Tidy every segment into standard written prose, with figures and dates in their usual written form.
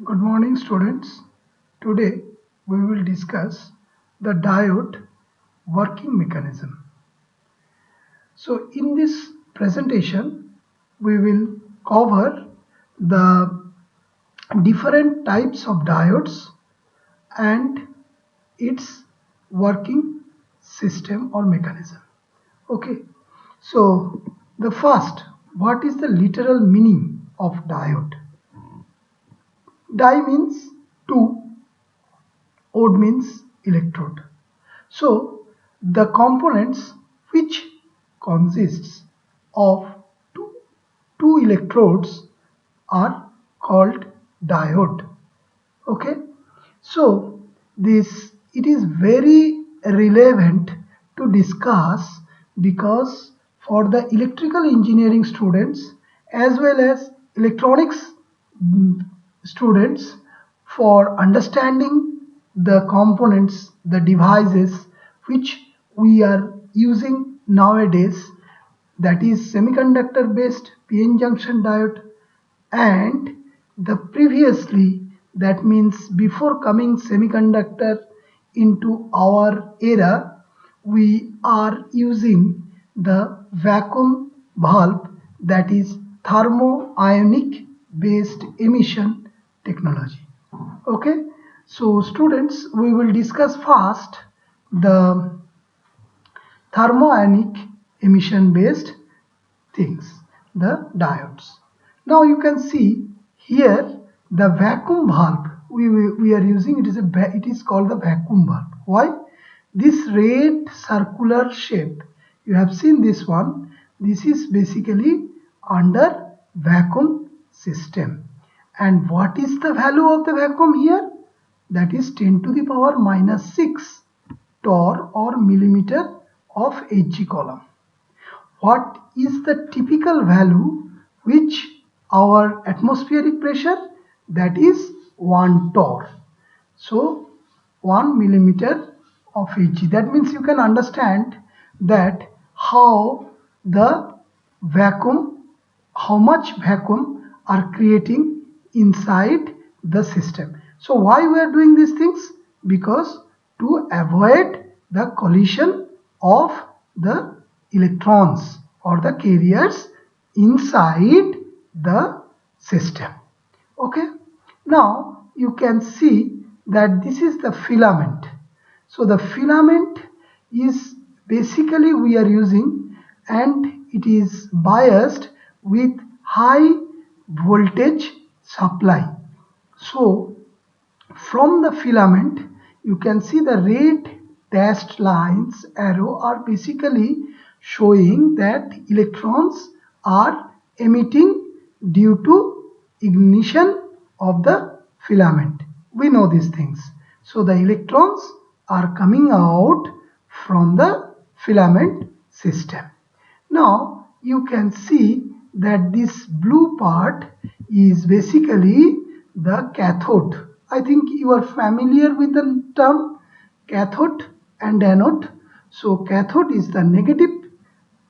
Good morning, students. Today we will discuss the diode working mechanism. So in this presentation we will cover the different types of diodes and its working system or mechanism. Okay, so the first, what is the literal meaning of diode? Di means two, ode means electrode. So the components which consists of two electrodes are called diode. Okay, so this it is very relevant to discuss because for the electrical engineering students as well as electronics students, for understanding the components, the devices which we are using nowadays, that is semiconductor based PN junction diode, and the previously, that means before coming semiconductor into our era, we are using the vacuum bulb, that is thermo-ionic based emission technology. Okay, so students, we will discuss first the thermo-ionic emission based things, the diodes. Now you can see here the vacuum bulb we are using, it is called the vacuum bulb. Why? This red circular shape, you have seen this one, this is basically under vacuum system. And what is the value of the vacuum here? That is 10 to the power minus 6 torr or millimeter of Hg column. What is the typical value which our atmospheric pressure? That is 1 torr. So 1 millimeter of Hg. That means you can understand that how the vacuum, how much vacuum are creating inside the system. So why we are doing these things? Because to avoid the collision of the electrons or the carriers inside the system. Okay, now you can see that this is the filament. So the filament is basically we are using, and it is biased with high voltage supply. So from the filament you can see the red dashed lines arrow are basically showing that electrons are emitting due to ignition of the filament. We know these things. So the electrons are coming out from the filament system. Now you can see that this blue part is basically the cathode. I think you are familiar with the term cathode and anode. So cathode is the negative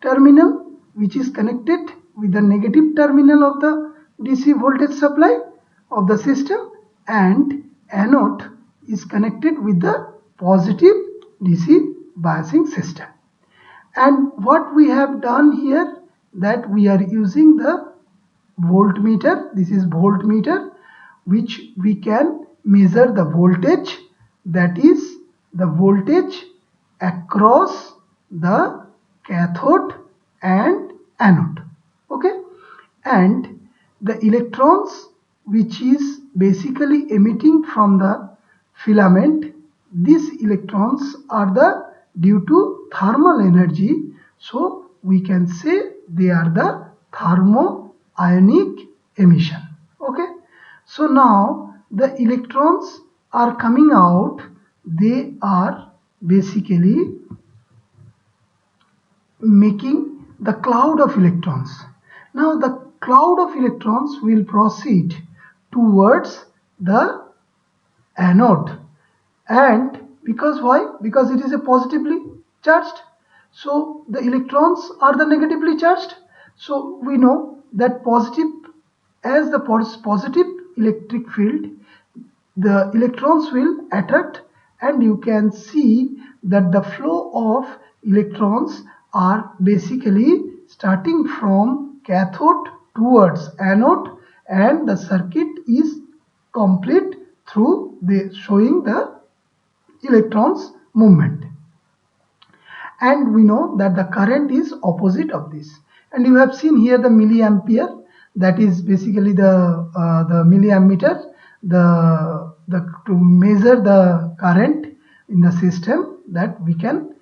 terminal which is connected with the negative terminal of the DC voltage supply of the system, and anode is connected with the positive DC biasing system. And what we have done here, that we are using the voltmeter. This is voltmeter which we can measure the voltage, that is the voltage across the cathode and anode. Okay, and the electrons which is basically emitting from the filament, these electrons are the due to thermal energy, so we can say they are the thermo-ionic emission. Okay, so now the electrons are coming out, they are basically making the cloud of electrons. Now the cloud of electrons will proceed towards the anode, and because why? Because it is a positively charged, so the electrons are the negatively charged. So we know that positive, as the positive electric field the electrons will attract, and you can see that the flow of electrons are basically starting from cathode towards anode, and the circuit is complete through the showing the electrons movement. And we know that the current is opposite of this, and you have seen here the milliampere, that is basically the milliammeter, the to measure the current in the system, that we can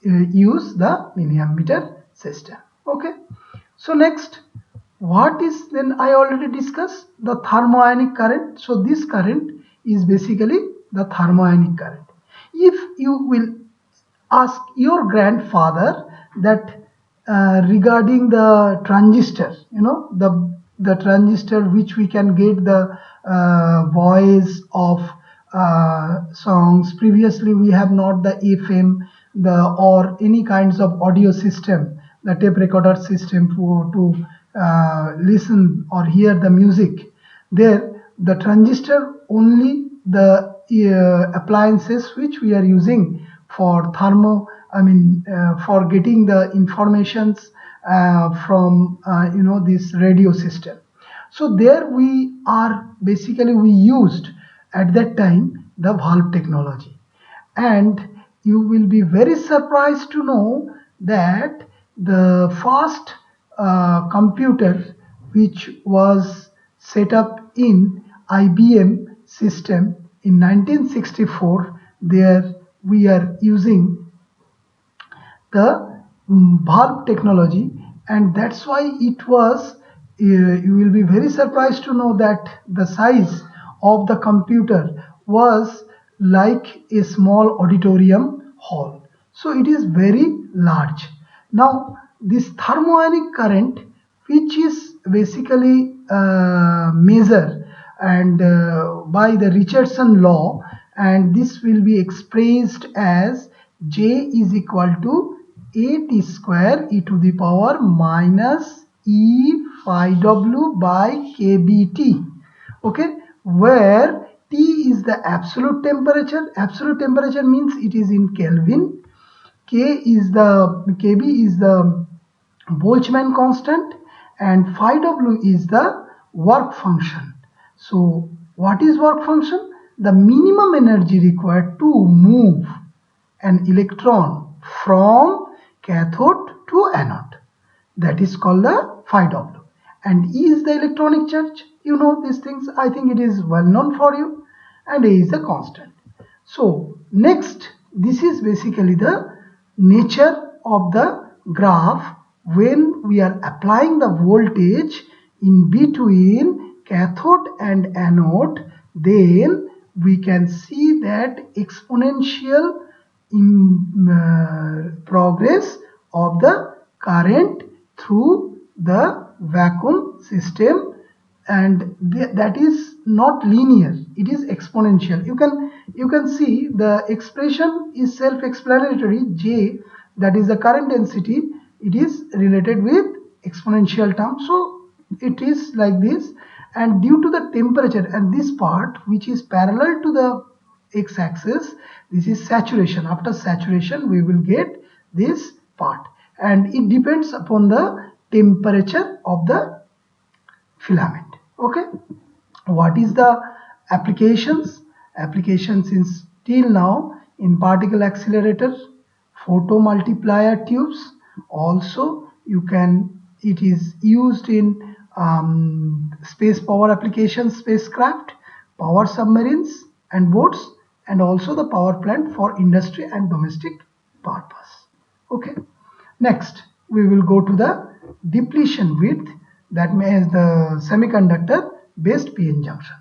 use the milliammeter system. Okay, so next, what is, then I already discussed the thermoionic current. So this current is basically the thermoionic current. If you will ask your grandfather that regarding the transistor, the transistor which we can get the voice of songs. Previously we have not the FM, or any kinds of audio system, the tape recorder system to listen or hear the music. There the transistor only the appliances which we are using for for getting the informations from this radio system. So there we used at that time the valve technology, and you will be very surprised to know that the first computer which was set up in IBM system in 1964, there we are using the valve technology, and that's why it was you will be very surprised to know that the size of the computer was like a small auditorium hall. So it is very large. Now this thermoionic current, which is basically measured and by the Richardson law, and this will be expressed as J is equal to AT square e to the power minus E phi W by kBT. Okay, where T is the absolute temperature. Absolute temperature means it is in Kelvin. KB is the Boltzmann constant, and phi W is the work function. So what is work function? The minimum energy required to move an electron from cathode to anode, that is called the phi W. And E is the electronic charge. You know these things, I think it is well known for you, and A is the constant. So next, this is basically the nature of the graph when we are applying the voltage in between cathode and anode. Then we can see that exponential progress of the current through the vacuum system, and that is not linear, it is exponential. You can see the expression is self-explanatory. J, that is the current density, it is related with exponential term, so it is like this. And due to the temperature, and this part which is parallel to the x-axis, this is saturation. After saturation we will get this part, and it depends upon the temperature of the filament. Okay, what is the applications since till now? In particle accelerator, photomultiplier tubes. Also it is used in space power applications, spacecraft, power submarines and boats, and also the power plant for industry and domestic purpose. Okay, next we will go to the depletion width, that means the semiconductor based PN junction.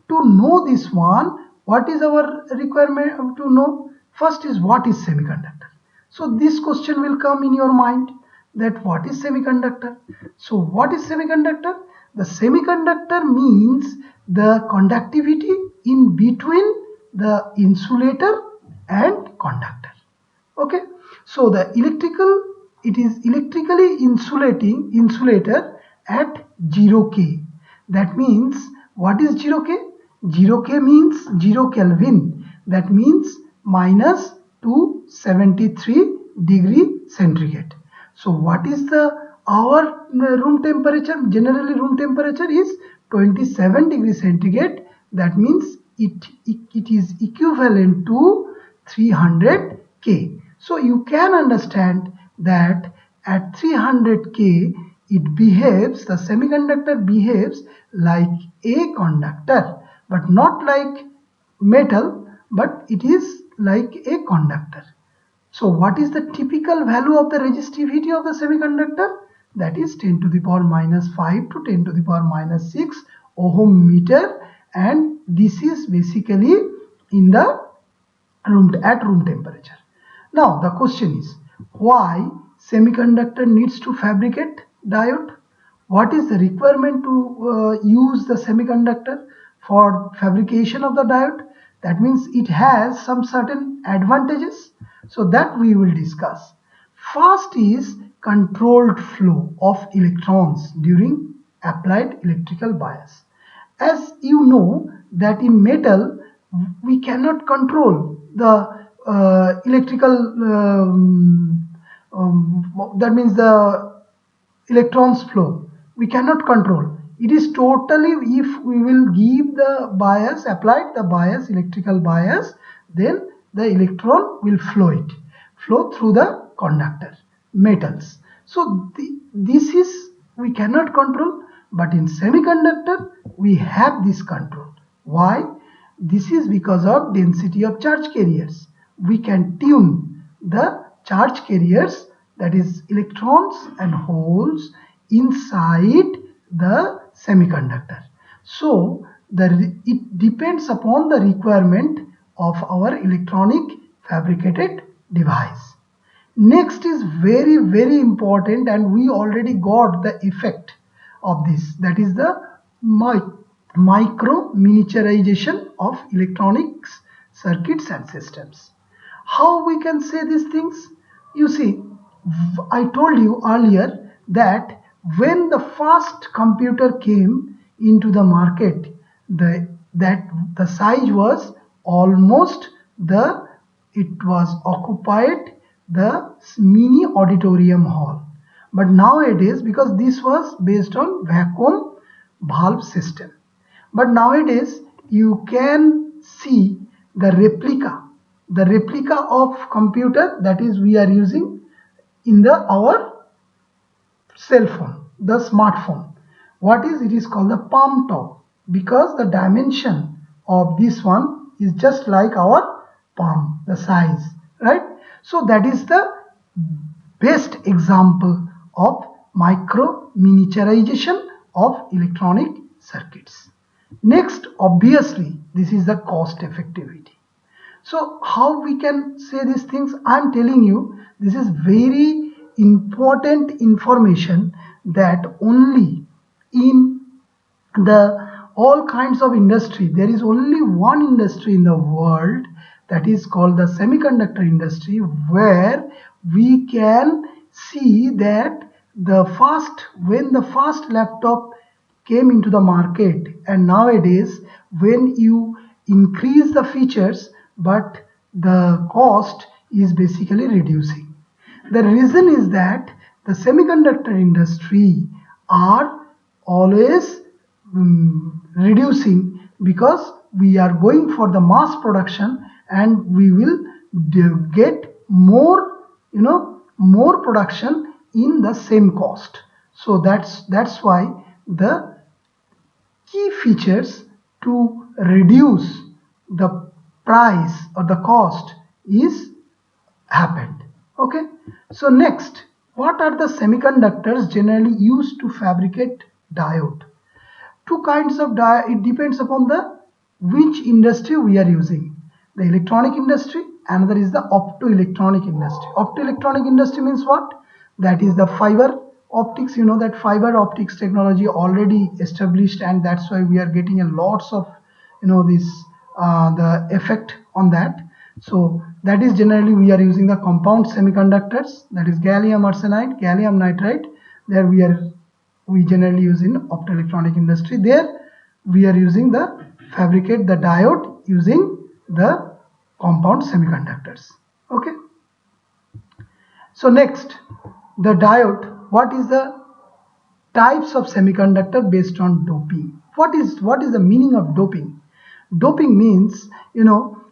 To know this one, what is our requirement to know? First is, what is semiconductor? So this question will come in your mind, that what is semiconductor? So what is semiconductor? The semiconductor means the conductivity in between the insulator and conductor. Okay, so it is electrically insulator at 0 K. That means, what is 0 K? 0K means 0 Kelvin. That means minus 273 degree centigrade. So what is our room temperature? Generally room temperature is 27 degree centigrade. That means it is equivalent to 300 K. So you can understand that at 300 K it behaves, the semiconductor behaves like a conductor, but not like metal, but it is like a conductor. So what is the typical value of the resistivity of the semiconductor? That is 10 to the power minus 5 to 10 to the power minus 6 ohm meter, and this is basically in the room temperature. Now the question is, why semiconductor needs to fabricate diode? What is the requirement to use the semiconductor for fabrication of the diode? That means it has some certain advantages, so that we will discuss. First is controlled flow of electrons during applied electrical bias. As you know that in metal we cannot control the electrical that means the electrons flow, we cannot control. It is totally, if we will give the bias, applied the bias, electrical bias, then the electron will flow through the conductor metals. So this is, we cannot control, but in semiconductor we have this control. Why? This is because of density of charge carriers. We can tune the charge carriers, that is electrons and holes, inside the semiconductor. So it depends upon the requirement of our electronic fabricated device. Next is very important, and we already got the effect of this, that is the micro miniaturization of electronics circuits and systems. How we can say these things? You see, I told you earlier that when the first computer came into the market, the size was almost it was occupied the mini auditorium hall. But nowadays, because this was based on vacuum valve system, but nowadays you can see the replica of computer, that is we are using in our cell phone, the smartphone. What is it? Is called the palm top, because the dimension of this one is just like our palm, the size, right? So that is the best example of micro miniaturization of electronic circuits. Next, obviously, this is the cost effectivity. So how we can say these things? I am telling you, this is very important information, that only in the all kinds of industry, there is only one industry in the world, that is called the semiconductor industry, where we can see that when the first laptop came into the market, and nowadays when you increase the features but the cost is basically reducing. The reason is that the semiconductor industry are always reducing, because we are going for the mass production, and we will get more production in the same cost. So that's why the key features to reduce the price or the cost is happened. Okay, so next, what are the semiconductors generally used to fabricate diode? Two kinds of diode. It depends upon the which industry we are using. The electronic industry, another is the optoelectronic industry. Optoelectronic industry means what? That is the fiber optics. You know that fiber optics technology already established, and that's why we are getting a lots of this the effect on that. So that is generally we are using the compound semiconductors, that is gallium arsenide, gallium nitride. There we generally use in optoelectronic industry. There we are using the fabricate the diode using the compound semiconductors. Okay. So next, the diode. What is the types of semiconductor based on doping? What is the meaning of doping? Doping means,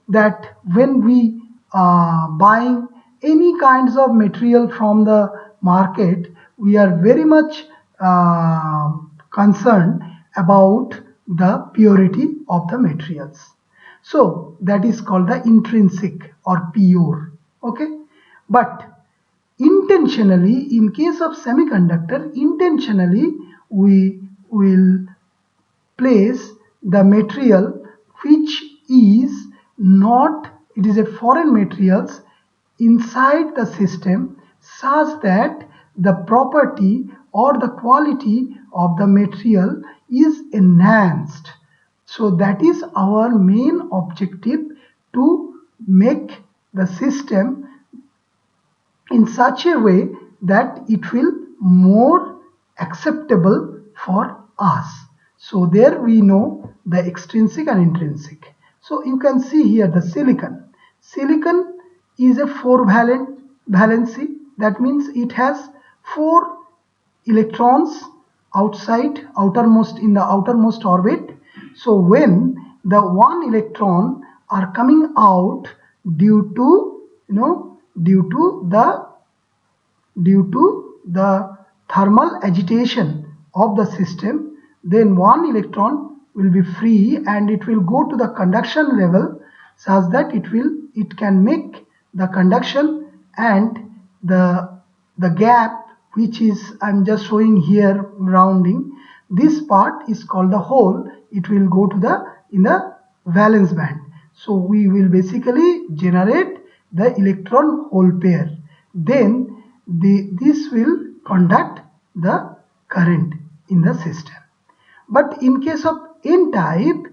that when we buying any kinds of material from the market, we are very much concerned about the purity of the materials. So that is called the intrinsic or pure. Okay, but intentionally, in case of semiconductor, intentionally we will place the material which is not, it is a foreign materials inside the system, such that the property or the quality of the material is enhanced. So that is our main objective, to make the system in such a way that it will more acceptable for us. So there we know the extrinsic and intrinsic. So you can see here the silicon. Silicon is a 4-valent valency. That means it has 4 electrons outermost in the outermost orbit. So when the 1 electron are coming out due to the thermal agitation of the system, then 1 electron will be free and it will go to the conduction level, such that it can make the conduction, and the gap, which is, I'm just showing here rounding, this part is called the hole. It will go to in the valence band. So we will basically generate the electron hole pair. Then this will conduct the current in the system. But in case of N-type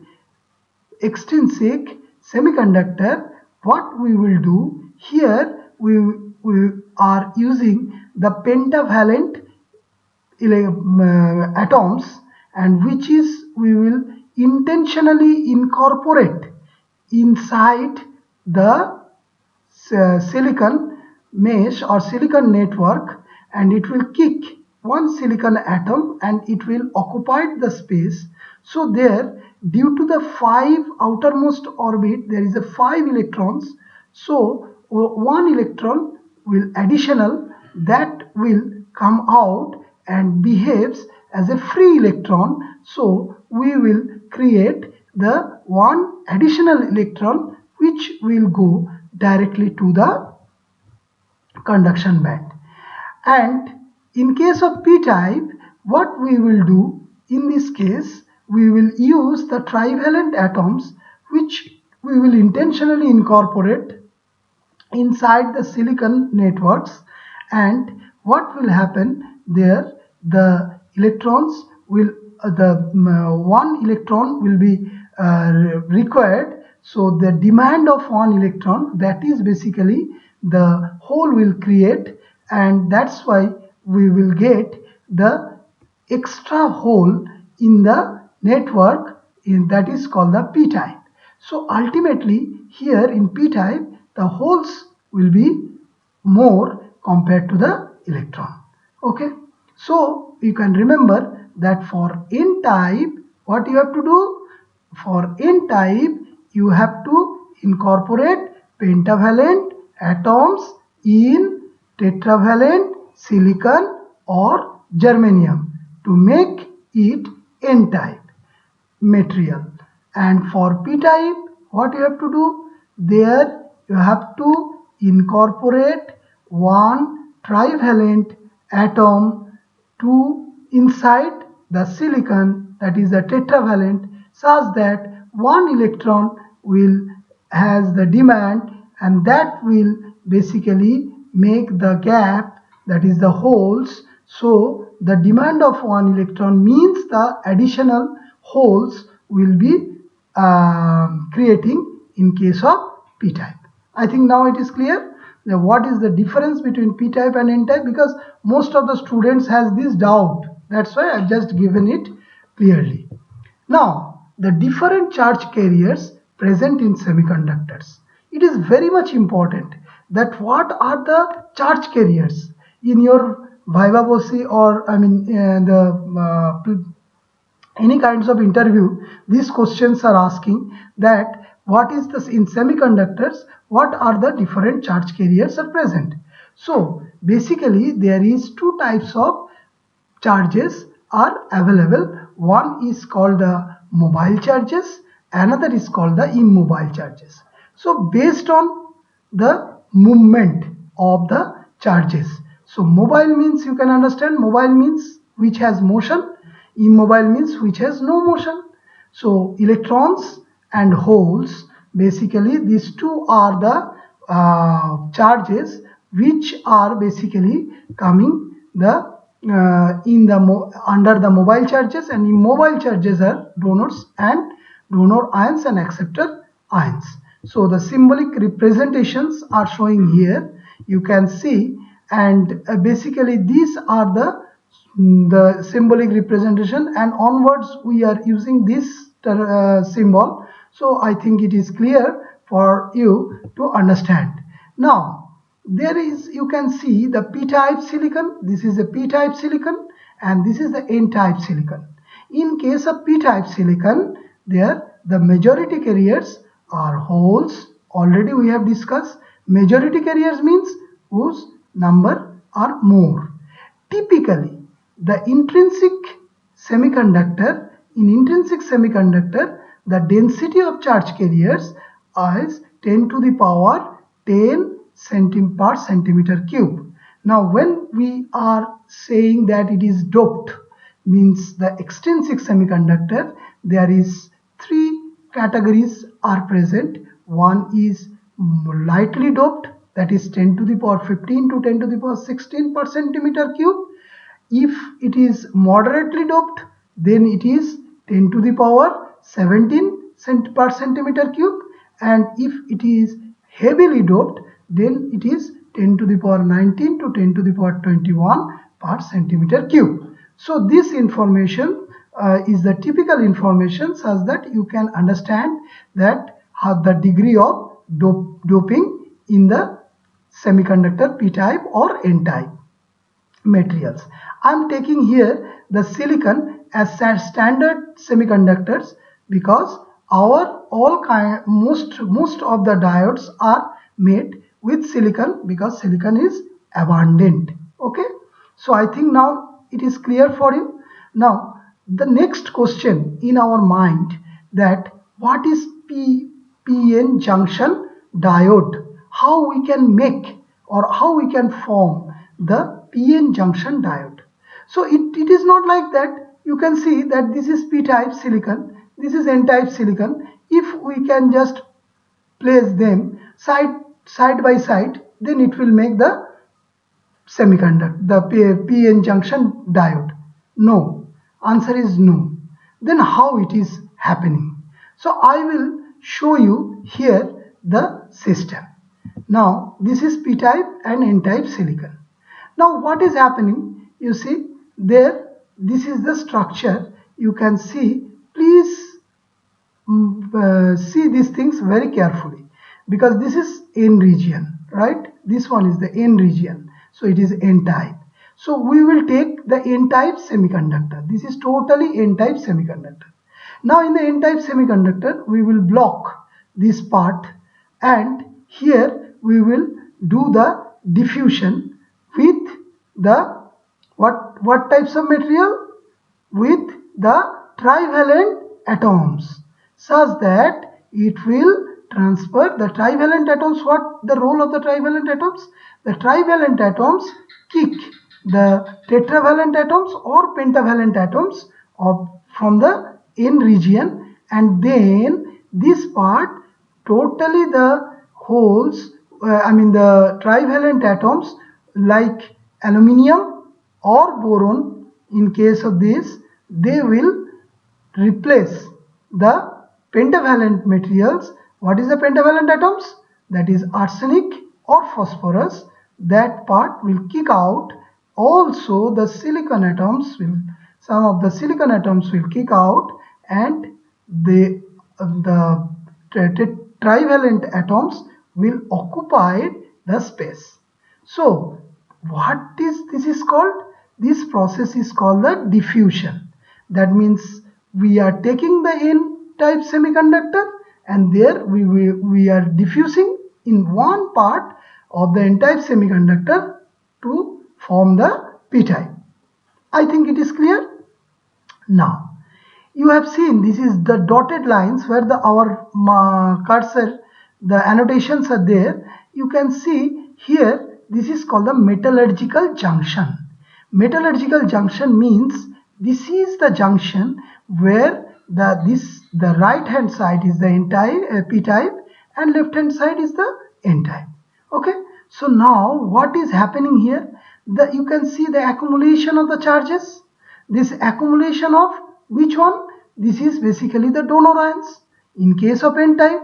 extrinsic semiconductor, what we will do here, we are using the pentavalent atoms, and which is we will intentionally incorporate inside the silicon mesh or silicon network, and it will kick one silicon atom and it will occupy the space. So there, due to the 5 outermost orbit, there is a 5 electrons. So 1 electron will additional, that will come out and behaves as a free electron. So we will create the 1 additional electron which will go directly to the conduction band. And in case of p-type, what we will do in this case, we will use the trivalent atoms, which we will intentionally incorporate inside the silicon networks. And what will happen there, the electrons will the 1 electron will be required. So the demand of 1 electron, that is basically the hole will create, and that's why we will get the extra hole in the network, that is called the p-type. So ultimately here in p-type, the holes will be more compared to the electron. Okay, so you can remember that for N-type, what you have to do? For N-type, you have to incorporate pentavalent atoms in tetravalent silicon or germanium to make it N-type material. And for p-type, what you have to do? There you have to incorporate 1 trivalent atom to inside the silicon, that is the tetravalent, such that 1 electron will has the demand, and that will basically make the gap, that is the holes. So the demand of 1 electron means the additional holes will be creating in case of p-type. I think now it is clear. Now what is the difference between p-type and n-type, because most of the students has this doubt. That's why I've just given it clearly. Now the different charge carriers present in semiconductors. It is very much important that what are the charge carriers in your viva voce, or any kinds of interview. These questions are asking that what is this in semiconductors, what are the different charge carriers are present. So basically there is two types of charges are available. One is called the mobile charges, another is called the immobile charges. So based on the movement of the charges, so mobile means, you can understand, mobile means which has motion, immobile means which has no motion. So electrons and holes, basically these two are the charges which are basically coming the under the mobile charges, and immobile charges are donors and donor ions and acceptor ions. So the symbolic representations are showing here, you can see, and basically these are the symbolic representation, and onwards we are using this symbol. So I think it is clear for you to understand. Now there is, you can see the p-type silicon. This is a p-type silicon and this is the n-type silicon. In case of p-type silicon, there the majority carriers are holes. Already we have discussed, majority carriers means whose number are more. Typically the intrinsic semiconductor, in intrinsic semiconductor, the density of charge carriers is 10 to the power 10 per centimeter cube. Now when we are saying that it is doped, means the extrinsic semiconductor, there is three categories are present. One is lightly doped, that is 10 to the power 15 to 10 to the power 16 per centimeter cube. If it is moderately doped, then it is 10 to the power 17 per centimeter cube, and if it is heavily doped, then it is 10 to the power 19 to 10 to the power 21 per centimeter cube. So this information is the typical information, such that you can understand that how the degree of doping in the semiconductor p-type or n-type materials. I am taking here the silicon as standard semiconductors because our most of the diodes are made with silicon, because silicon is abundant. Okay, so I think now it is clear for you. Now the next question in our mind, that what is PN junction diode, how we can make or how we can form the PN junction diode. So it is not like that. You can see that this is p-type silicon, this is n-type silicon. If we can just place them side by side, then it will make the semiconductor, the PN junction diode. No, answer is no. Then how it is happening? So I will show you here the system. Now this is p-type and n-type silicon. Now what is happening? You see there, this is the structure. You can see, please see these things very carefully, because this is n region, right? This one is the n region, so it is n-type. So we will take the n-type semiconductor. This is totally n-type semiconductor. Now in the n-type semiconductor, we will block this part, and here we will do the diffusion with the what types of material? With the trivalent atoms, such that it will transfer the trivalent atoms. What the role of the trivalent atoms? The trivalent atoms kick the tetravalent atoms or pentavalent atoms from the n region, and then this part totally the holes, the trivalent atoms like aluminium or boron, in case of this, they will replace the pentavalent materials. What is the pentavalent atoms? That is arsenic or phosphorus. That part will kick out. Also the silicon atoms will, some of the silicon atoms will kick out, and the trivalent atoms will occupy the space. So what this is called? This process is called the diffusion. That means we are taking the n-type semiconductor and there we are diffusing in one part of the n-type semiconductor to form the p-type. I think it is clear. Now you have seen this is the dotted lines where our cursor, the annotations are there. You can see here this is called the metallurgical junction. Metallurgical junction means this is the junction where the right hand side is the n-type p-type and left hand side is the n-type. Okay, so now what is happening here? You can see the accumulation of the charges. This accumulation of which one? This is basically the donor ions. In case of n-type,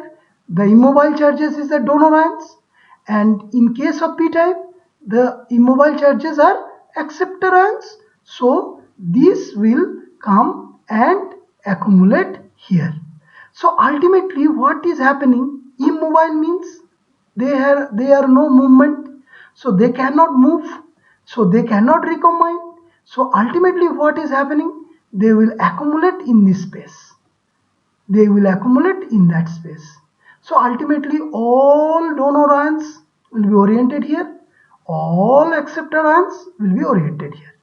the immobile charges is the donor ions, and in case of p-type, the immobile charges are acceptor ions. So this will come and accumulate here. So ultimately what is happening? Immobile means they are no movement, so they cannot move, so they cannot recombine. So ultimately what is happening? They will accumulate in this space. They will accumulate in that space. So ultimately all donor ions will be oriented here. All acceptor ions will be oriented here.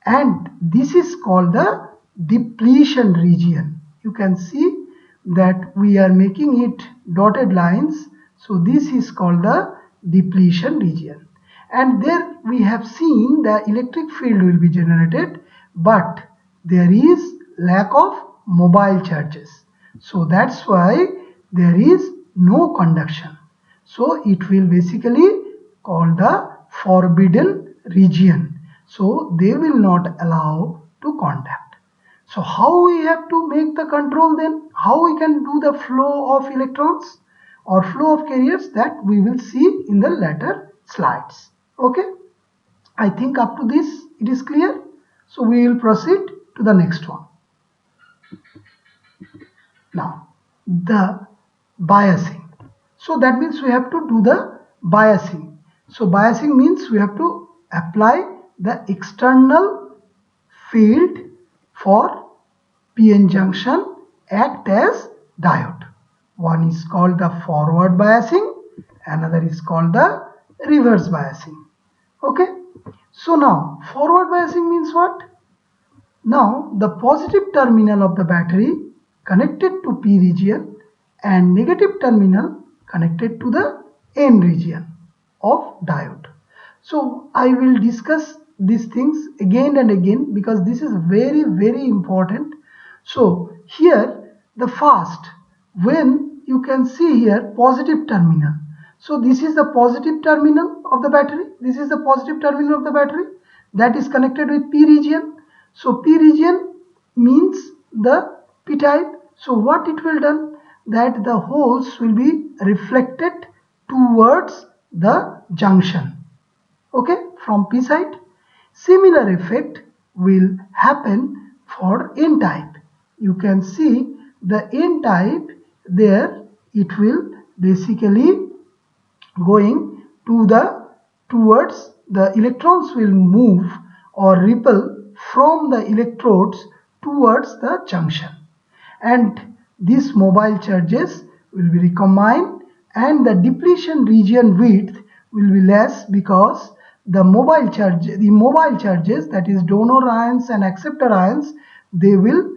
And this is called the depletion region. You can see that we are making it dotted lines. So this is called the depletion region. And there we have seen the electric field will be generated, but there is lack of mobile charges. So that's why there is no conduction. So it will basically called the forbidden region. So they will not allow to contact. So how we have to make the control then? How we can do the flow of electrons or flow of carriers, that we will see in the later slides. Okay, I think up to this it is clear. So we will proceed to the next one. Now the biasing. So that means we have to do the biasing. So biasing means we have to apply the external field for PN junction act as diode. One is called the forward biasing, another is called the reverse biasing. Okay, so now forward biasing means what? Now the positive terminal of the battery connected to P region and negative terminal connected to the N region of diode. So I will discuss these things again and again because this is very important. So here the first, when you can see here positive terminal. So this is the positive terminal of the battery. This is the positive terminal of the battery that is connected with P region. So P region means the P type. So what it will done? That the holes will be reflected towards the junction. Okay, from P side. Similar effect will happen for N type. You can see the N type there, it will basically going towards the electrons will move or repel from the electrodes towards the junction, and these mobile charges will be recombined and the depletion region width will be less because the mobile charges, that is donor ions and acceptor ions, they will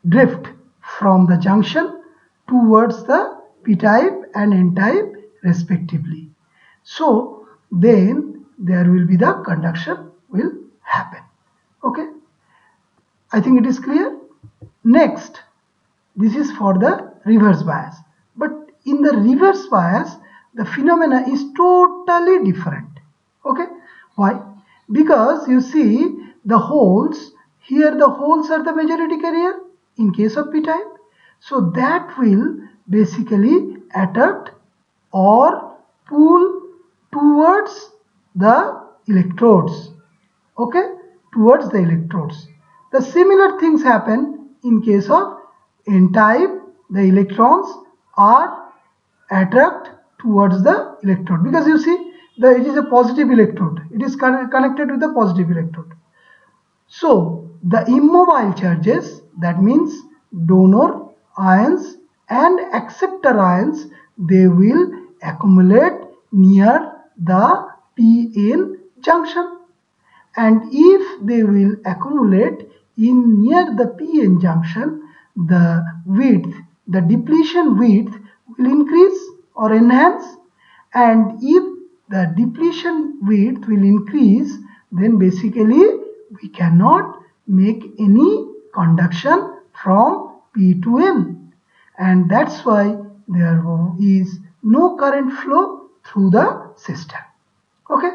drift from the junction towards the P type and N type respectively. So then there will be the conduction will happen. Okay, I think it is clear. Next, this is for the reverse bias, but in the reverse bias the phenomena is totally different. Okay, why? Because you see the holes here, the holes are the majority carrier in case of P type. So that will basically attract or pull towards the electrodes. Okay, towards the electrodes. The similar things happen in case of N type, the electrons are attract towards the electrode, because you see it is a positive electrode, it is connected with the positive electrode. So the immobile charges, that means donor ions and acceptor ions, they will accumulate near the PN junction, and if they will accumulate in near the PN junction, the width, the depletion width will increase or enhance, and if the depletion width will increase, then basically we cannot make any conduction from P to N, and that's why there is no current flow through the system. Okay,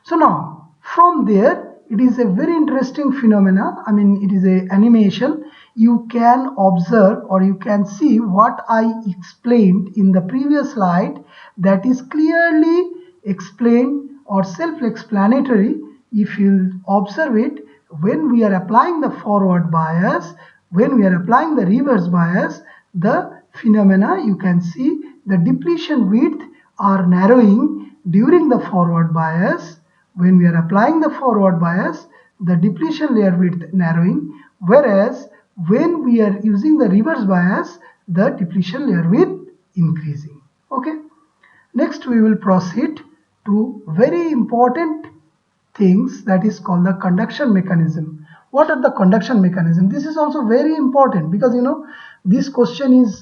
so now from there, it is a very interesting phenomena. I mean, it is a animation. You can observe or you can see what I explained in the previous slide, that is clearly explained or self-explanatory. If you observe it, when we are applying the forward bias, when we are applying the reverse bias, the phenomena, you can see the depletion width are narrowing during the forward bias. When we are applying the forward bias, the depletion layer width narrowing, whereas when we are using the reverse bias, the depletion layer width increasing. Okay. Next we will proceed to very important things, that is called the conduction mechanism. What are the conduction mechanism? This is also very important, because this question is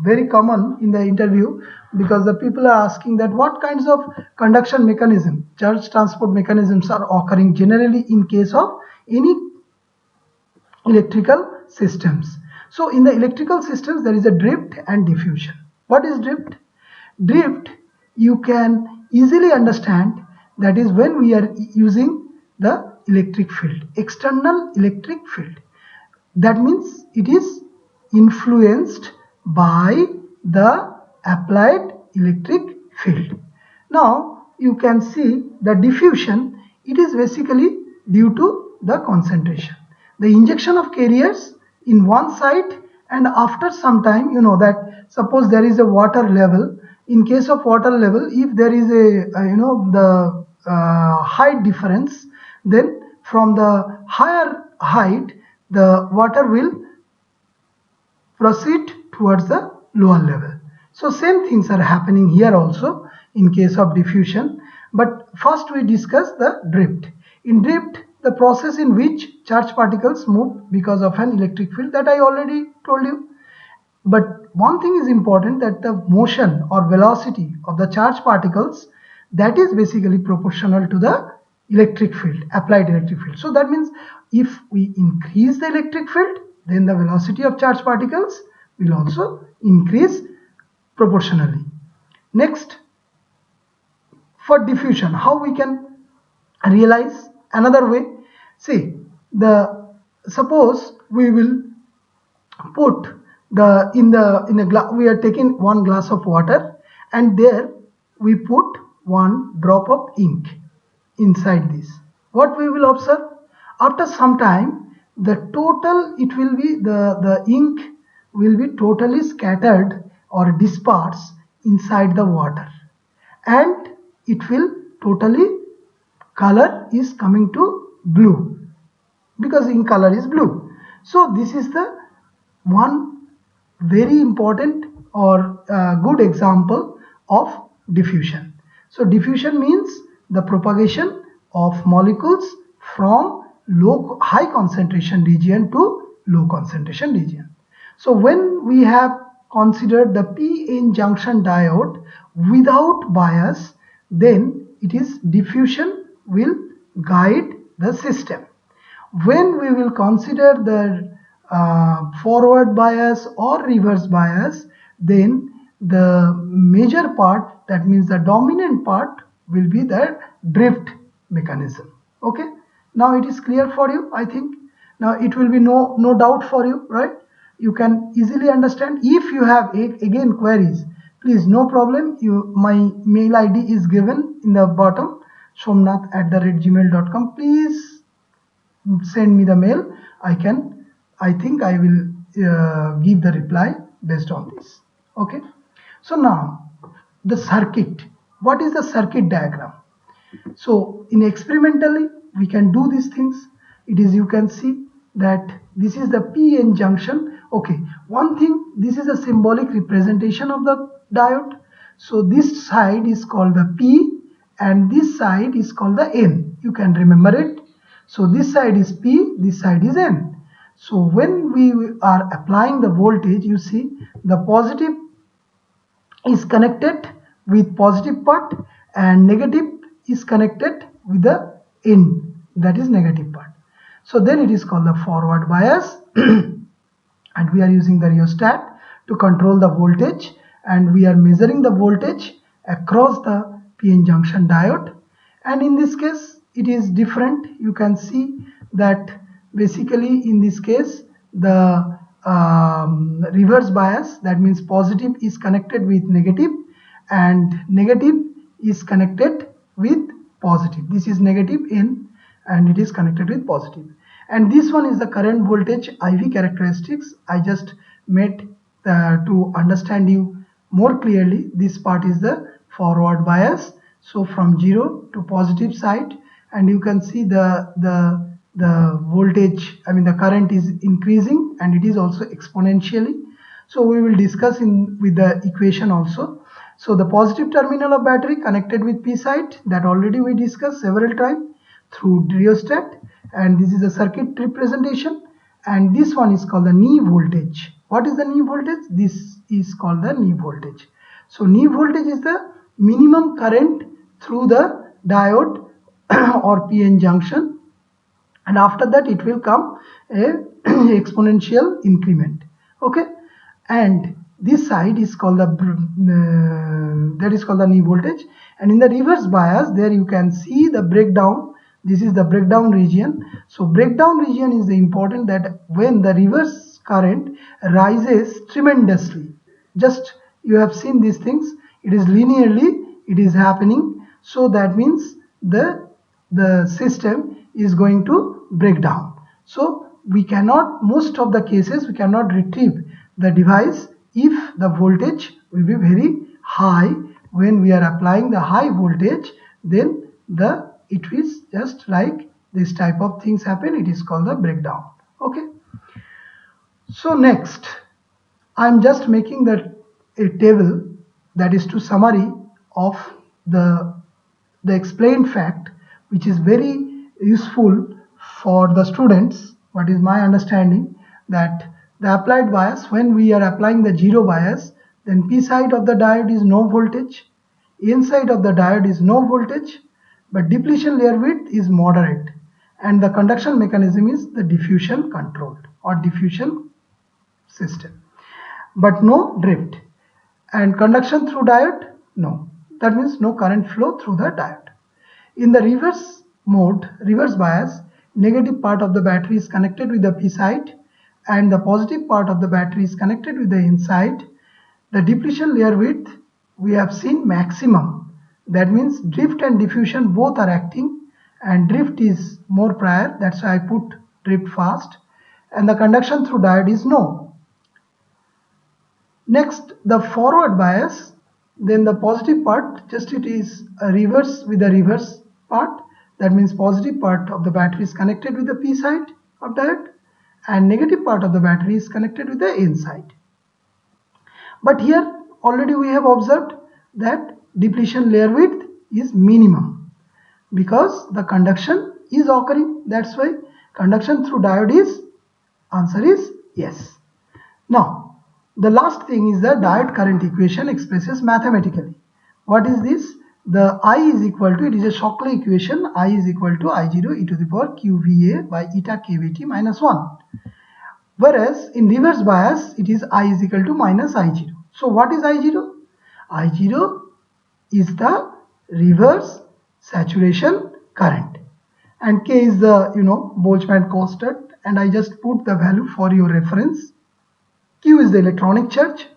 very common in the interview, because the people are asking that what kinds of conduction mechanism, charge transport mechanisms are occurring generally in case of any electrical systems. So in the electrical systems there is a drift and diffusion. What is drift? Drift, you can easily understand, that is when we are using the electric field, external electric field. That means it is influenced by the applied electric field. Now you can see the diffusion, it is basically due to the concentration. The injection of carriers in one site, and after some time, that suppose there is a water level. In case of water level, if there is the height difference, then from the higher height the water will proceed towards the lower level. So same things are happening here also in case of diffusion. But first we discuss the drift. In drift, the process in which charged particles move because of an electric field, that I already told you. But one thing is important, that the motion or velocity of the charged particles, that is basically proportional to the electric field, applied electric field. So that means if we increase the electric field, then the velocity of charged particles will also increase proportionally. Next, for diffusion, how we can realize? Another way, see, suppose we will put we are taking one glass of water, and there we put one drop of ink inside this. What we will observe? After some time, the ink will be totally scattered or dispersed inside the water, and it will totally, color is coming to blue, because ink color is blue. So this is the one very important or good example of diffusion. So diffusion means the propagation of molecules from high concentration region to low concentration region. So when we have considered the p-n junction diode without bias, then it is diffusion will guide the system. When we will consider the forward bias or reverse bias, then the major part, that means the dominant part, will be the drift mechanism. Okay, now it is clear for you, I think. Now it will be no doubt for you, right? You can easily understand. If you have again queries, please, no problem, my mail ID is given in the bottom, somnath@gmail.com. please send me the mail. I think I will give the reply based on this. Okay. So now the circuit. What is the circuit diagram? So in experimentally we can do these things. It is, you can see that this is the PN junction. Okay, one thing, this is a symbolic representation of the diode. So this side is called the P and this side is called the N. You can remember it. So this side is P, this side is N. So when we are applying the voltage, you see the positive is connected with positive part and negative is connected with the end, that is negative part. So then it is called the forward bias and we are using the rheostat to control the voltage and we are measuring the voltage across the PN junction diode, and in this case it is different. You can see that basically in this case the reverse bias, that means positive is connected with negative and negative is connected with positive. This is negative N and it is connected with positive. And this one is the current voltage IV characteristics. I just made to understand you more clearly. This part is the forward bias. So from 0 to positive side, and you can see the voltage, I mean the current is increasing and it is also exponentially. So we will discuss with the equation also. So the positive terminal of battery connected with P side, that already we discussed several times through rheostat, and this is a circuit representation, and this one is called the knee voltage. What is the knee voltage? This is called the knee voltage. So knee voltage is the minimum current through the diode or PN junction, and after that it will come a exponential increment. Okay, and this side is called the that is called the knee voltage, and in the reverse bias there you can see the breakdown. This is the breakdown region. So breakdown region is the important, that when the reverse current rises tremendously, just you have seen these things, it is linearly it is happening. So that means the system is going to break down. So we cannot, most of the cases we cannot retrieve the device if the voltage will be very high. When we are applying the high voltage, then it is just like this type of things happen. It is called the breakdown. Okay. So next, I am just making a table that is to summary of the explained fact, which is very useful for the students. What is my understanding, that the applied bias, when we are applying the zero bias, then P side of the diode is no voltage, N side of the diode is no voltage, but depletion layer width is moderate, and the conduction mechanism is the diffusion controlled or diffusion system, but no drift. And conduction through diode, no, that means no current flow through the diode. In the reverse mode, reverse bias, negative part of the battery is connected with the P side and the positive part of the battery is connected with the N side. The depletion layer width we have seen maximum. That means drift and diffusion both are acting, and drift is more prior, that's why I put drift fast, and the conduction through diode is no. Next, the forward bias, then the positive part, just it is a reverse with the reverse part. That means positive part of the battery is connected with the P side of diode and negative part of the battery is connected with the N side. But here already we have observed that depletion layer width is minimum because the conduction is occurring. That's why conduction through diode is, answer is yes. Now the last thing is the diode current equation expresses mathematically. What is this? The I is equal to, it is a Shockley equation, I is equal to I0 e to the power QVA by eta kVt minus 1. Whereas in reverse bias it is I is equal to minus I0. So what is I0? I0 is the reverse saturation current, and K is the Boltzmann constant, and I just put the value for your reference. Q is the electronic charge,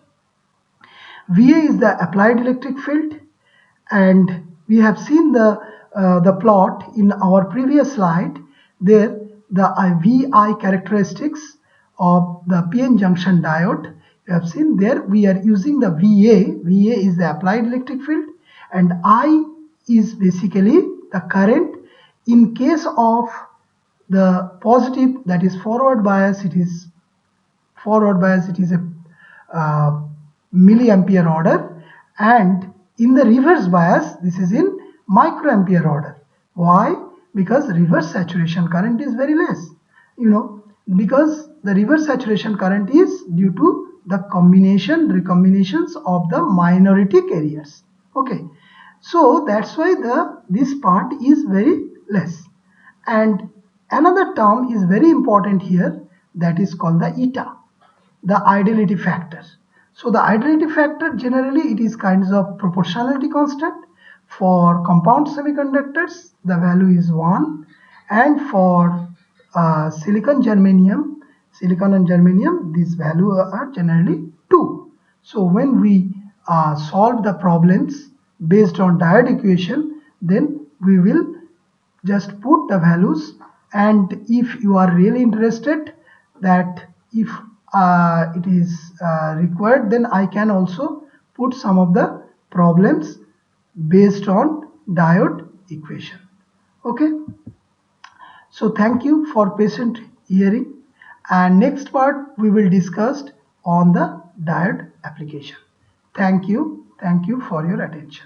VA is the applied electric field, and we have seen the plot in our previous slide. There the VI characteristics of the PN junction diode. You have seen there we are using the VA. VA is the applied electric field, and I is basically the current. In case of the positive, that is forward bias, it is a milliampere order, and in the reverse bias this is in microampere order. Why? Because reverse saturation current is very less, because the reverse saturation current is due to the recombinations of the minority carriers. Okay, so that's why this part is very less. And another term is very important here, that is called the eta, the ideality factor. So the ideality factor, generally it is kinds of proportionality constant. For compound semiconductors the value is 1, and for silicon and germanium these values are generally 2. So when we solve the problems based on diode equation, then we will just put the values. And if you are really interested that if it is required, then I can also put some of the problems based on diode equation. Okay, so thank you for patient hearing, and next part we will discuss on the diode application. Thank you for your attention.